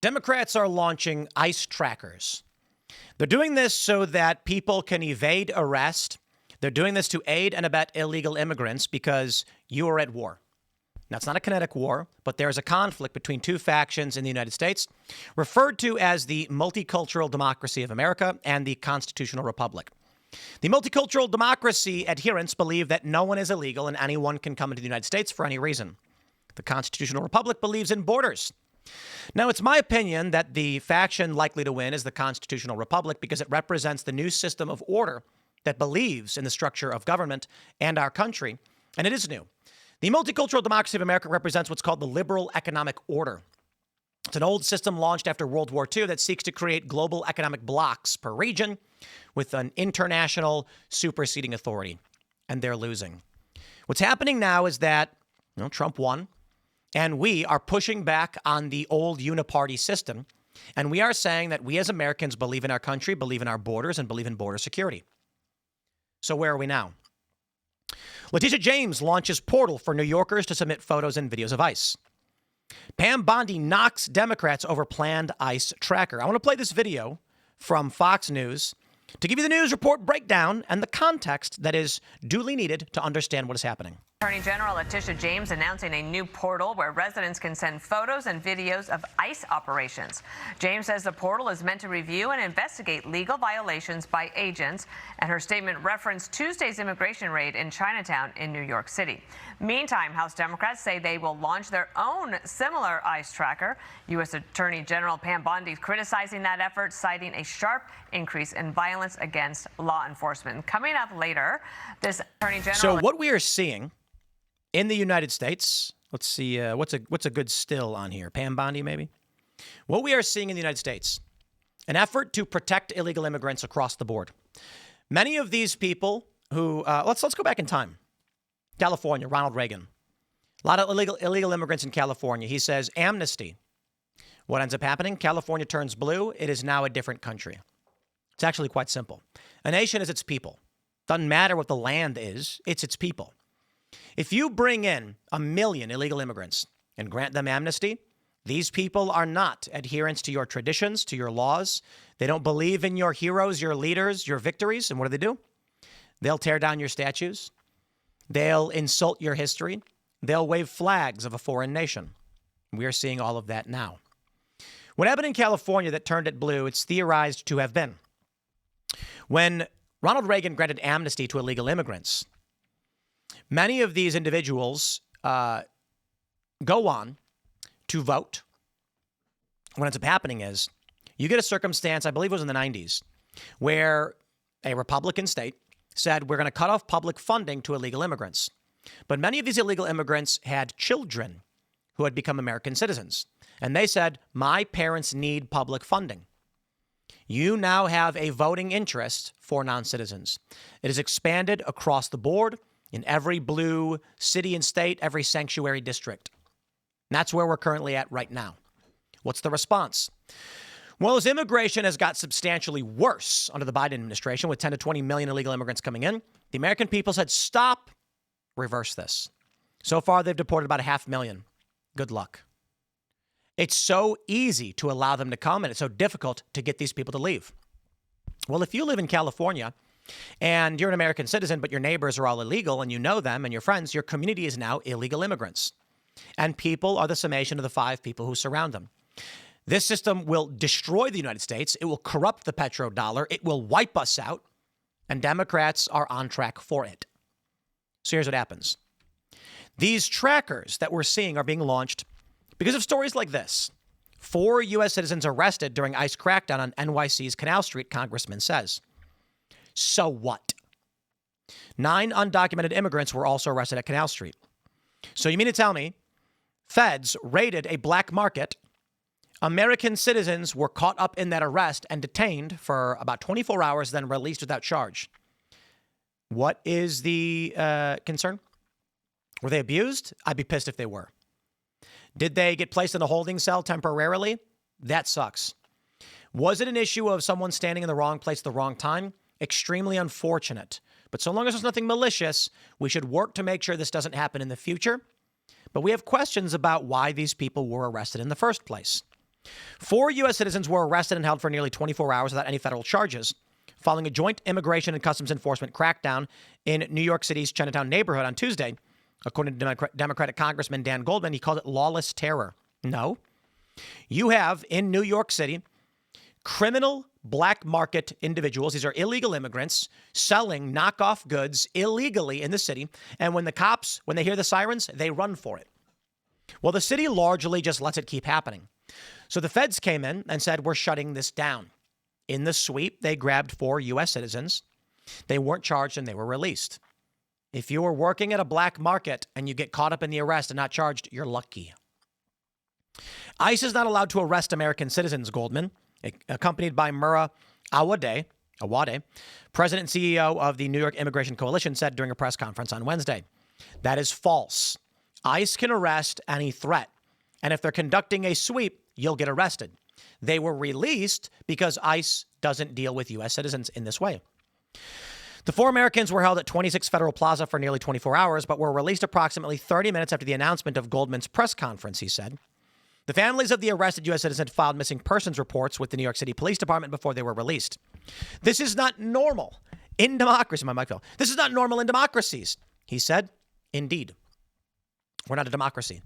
Democrats are launching ICE trackers. They're doing this so that people can evade arrest. They're doing this to aid and abet illegal immigrants because you are at war. Now, it's not a kinetic war, but there is a conflict between two factions in the United States, referred to as the multicultural democracy of America and the constitutional republic. The multicultural democracy adherents believe that no one is illegal and anyone can come into the United States for any reason. The constitutional republic believes in borders. Now, it's my opinion that the faction likely to win is the constitutional republic because it represents the new system of order that believes in the structure of government and our country, and it is new. The multicultural democracy of America represents what's called the liberal economic order. It's an old system launched after World War II that seeks to create global economic blocks per region with an international superseding authority, and they're losing. What's happening now is that Trump won, and we are pushing back on the old uniparty system, and we are saying that we as Americans believe in our country, believe in our borders, and believe in border security. So where are we now? Letitia James launches portal for New Yorkers to submit photos and videos of ICE. Pam Bondi knocks Democrats over planned ICE tracker. I want to play this video from Fox News to give you the news report breakdown and the context that is duly needed to understand what is happening. Attorney General Letitia James announcing a new portal where residents can send photos and videos of ICE operations. James says the portal is meant to review and investigate legal violations by agents, and her statement referenced Tuesday's immigration raid in Chinatown in New York City. Meantime, House Democrats say they will launch their own similar ICE tracker. U.S. Attorney General Pam Bondi criticizing that effort, citing a sharp increase in violence against law enforcement. Coming up later, this Attorney General... So what we are seeing in the United States, let's see, what's a good still on here? Pam Bondi, maybe? What we are seeing in the United States, an effort to protect illegal immigrants across the board. Many of these people who, let's go back in time. California, Ronald Reagan. A lot of illegal immigrants in California. He says amnesty. What ends up happening? California turns blue. It is now a different country. It's actually quite simple. A nation is its people. Doesn't matter what the land is. It's its people. If you bring in 1 million illegal immigrants and grant them amnesty, these people are not adherents to your traditions, to your laws. They don't believe in your heroes, your leaders, your victories. And what do? They'll tear down your statues. They'll insult your history. They'll wave flags of a foreign nation. We are seeing all of that now. What happened in California that turned it blue, it's theorized to have been when Ronald Reagan granted amnesty to illegal immigrants. Many of these individuals go on to vote. What ends up happening is you get a circumstance, I believe it was in the 90s, where a Republican state said, we're going to cut off public funding to illegal immigrants. But many of these illegal immigrants had children who had become American citizens. And they said, my parents need public funding. You now have a voting interest for non-citizens. It is expanded across the board in every blue city and state, every sanctuary district. And that's where we're currently at right now. What's the response? Well, as immigration has got substantially worse under the Biden administration, with 10 to 20 million illegal immigrants coming in, the American people said, stop, reverse this. So far, they've deported about 500,000. Good luck. It's so easy to allow them to come, and it's so difficult to get these people to leave. Well, if you live in California and you're an American citizen, but your neighbors are all illegal and you know them and your friends, your community is now illegal immigrants. And people are the summation of the 5 people who surround them. This system will destroy the United States. It will corrupt the petrodollar. It will wipe us out. And Democrats are on track for it. So here's what happens. These trackers that we're seeing are being launched because of stories like this. 4 U.S. citizens arrested during ICE crackdown on NYC's Canal Street, Congressman says. So what? 9 undocumented immigrants were also arrested at Canal Street. So you mean to tell me feds raided a black market, American citizens were caught up in that arrest and detained for about 24 hours, then released without charge? What is the concern? Were they abused? I'd be pissed if they were. Did they get placed in a holding cell temporarily? That sucks. Was it an issue of someone standing in the wrong place at the wrong time? Extremely unfortunate. But so long as there's nothing malicious, we should work to make sure this doesn't happen in the future. But we have questions about why these people were arrested in the first place. 4 U.S. citizens were arrested and held for nearly 24 hours without any federal charges, following a joint immigration and customs enforcement crackdown in New York City's Chinatown neighborhood on Tuesday. According to Democratic Congressman Dan Goldman, he called it lawless terror. No. You have, in New York City, criminal black market individuals. These are illegal immigrants selling knockoff goods illegally in the city. And when the cops, when they hear the sirens, they run for it. Well, the city largely just lets it keep happening. So the feds came in and said, we're shutting this down. In the sweep, they grabbed 4 U.S. citizens. They weren't charged and they were released. If you were working at a black market and you get caught up in the arrest and not charged, you're lucky. ICE is not allowed to arrest American citizens, Goldman, accompanied by Mura Awade, president and CEO of the New York Immigration Coalition, said during a press conference on Wednesday. That is false. ICE can arrest any threat. And if they're conducting a sweep, you'll get arrested. They were released because ICE doesn't deal with U.S. citizens in this way. The 4 Americans were held at 26 Federal Plaza for nearly 24 hours, but were released approximately 30 minutes after the announcement of Goldman's press conference, he said. The families of the arrested U.S. citizens filed missing persons reports with the New York City Police Department before they were released. This is not normal in democracy. My mic fell. This is not normal in democracies, he said. Indeed. We're not a democracy.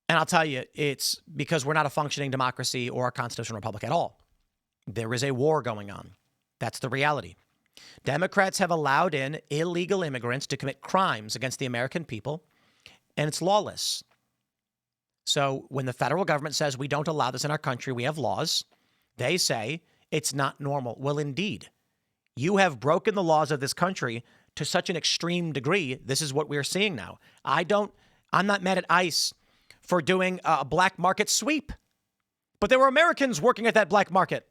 And I'll tell you, it's because we're not a functioning democracy or a constitutional republic at all. There is a war going on. That's the reality. Democrats have allowed in illegal immigrants to commit crimes against the American people, and it's lawless. So when the federal government says we don't allow this in our country, we have laws, they say it's not normal. Well, indeed, you have broken the laws of this country to such an extreme degree. This is what we're seeing now. I'm not mad at ICE for doing a black market sweep, but there were Americans working at that black market.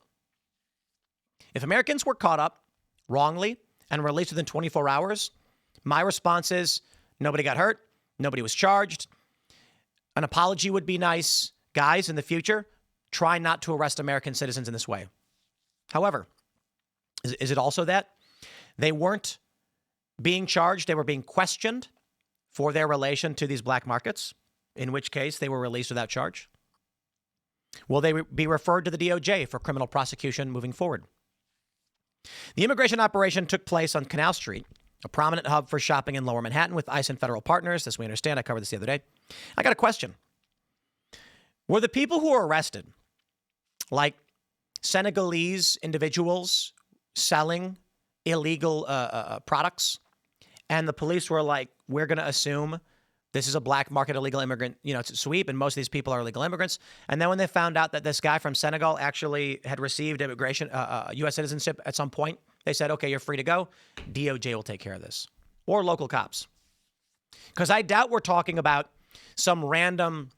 If Americans were caught up wrongly and released within 24 hours, my response is nobody got hurt. Nobody was charged. An apology would be nice. Guys, in the future, try not to arrest American citizens in this way. However, is it also that they weren't being charged? They were being questioned for their relation to these black markets, in which case they were released without charge. Will they be referred to the DOJ for criminal prosecution moving forward? The immigration operation took place on Canal Street, a prominent hub for shopping in Lower Manhattan with ICE and federal partners. As we understand, I covered this the other day. I got a question. Were the people who were arrested, like Senegalese individuals selling illegal products, and the police were like, we're going to assume this is a black market illegal immigrant, it's a sweep, and most of these people are illegal immigrants. And then when they found out that this guy from Senegal actually had received immigration, U.S. citizenship at some point, they said, okay, you're free to go. DOJ will take care of this. Or local cops. Because I doubt we're talking about some random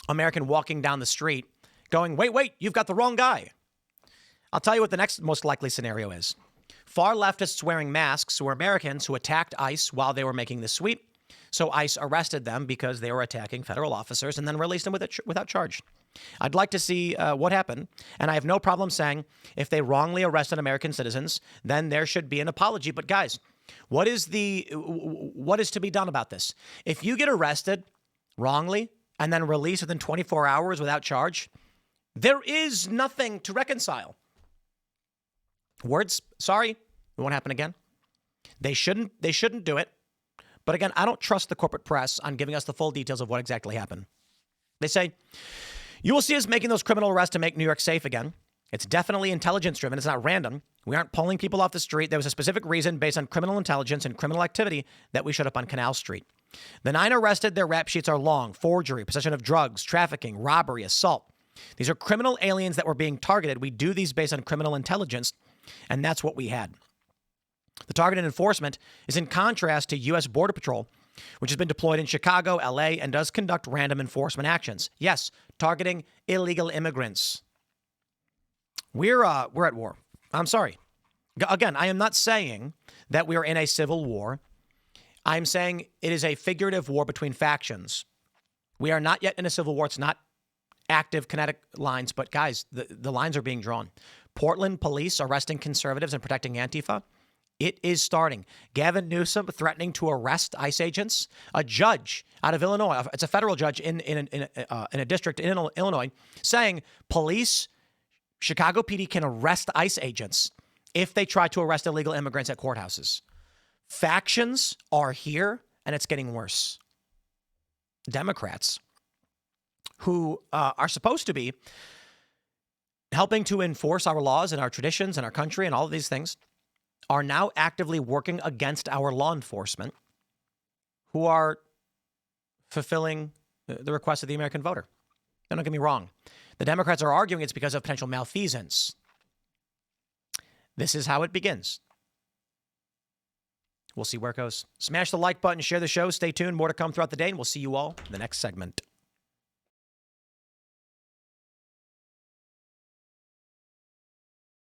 American walking down the street going, wait, you've got the wrong guy. I'll tell you what the next most likely scenario is. Far leftists wearing masks were Americans who attacked ICE while they were making the sweep. So ICE arrested them because they were attacking federal officers and then released them without charge. I'd like to see what happened. And I have no problem saying if they wrongly arrested American citizens, then there should be an apology. But guys, what is to be done about this? If you get arrested wrongly and then released within 24 hours without charge, there is nothing to reconcile. Words, sorry, it won't happen again. They shouldn't do it. But again, I don't trust the corporate press on giving us the full details of what exactly happened. They say, you will see us making those criminal arrests to make New York safe again. It's definitely intelligence-driven. It's not random. We aren't pulling people off the street. There was a specific reason based on criminal intelligence and criminal activity that we showed up on Canal Street. The 9 arrested, their rap sheets are long: forgery, possession of drugs, trafficking, robbery, assault. These are criminal aliens that were being targeted. We do these based on criminal intelligence, and that's what we had. The targeted enforcement is in contrast to U.S. Border Patrol, which has been deployed in Chicago, L.A., and does conduct random enforcement actions. Yes, targeting illegal immigrants. We're at war. I'm sorry. Again, I am not saying that we are in a civil war. I'm saying it is a figurative war between factions. We are not yet in a civil war. It's not active kinetic lines, but guys, the lines are being drawn. Portland police arresting conservatives and protecting Antifa It is starting. Gavin Newsom threatening to arrest ICE agents. A judge out of Illinois, it's a federal judge in a district in Illinois, saying Chicago PD can arrest ICE agents if they try to arrest illegal immigrants at courthouses. Factions are here, and it's getting worse. Democrats, who are supposed to be helping to enforce our laws and our traditions and our country and all of these things, are now actively working against our law enforcement, who are fulfilling the request of the American voter. Now, don't get me wrong. The Democrats are arguing it's because of potential malfeasance. This is how it begins. We'll see where it goes. Smash the like button, share the show, stay tuned. More to come throughout the day, and we'll see you all in the next segment.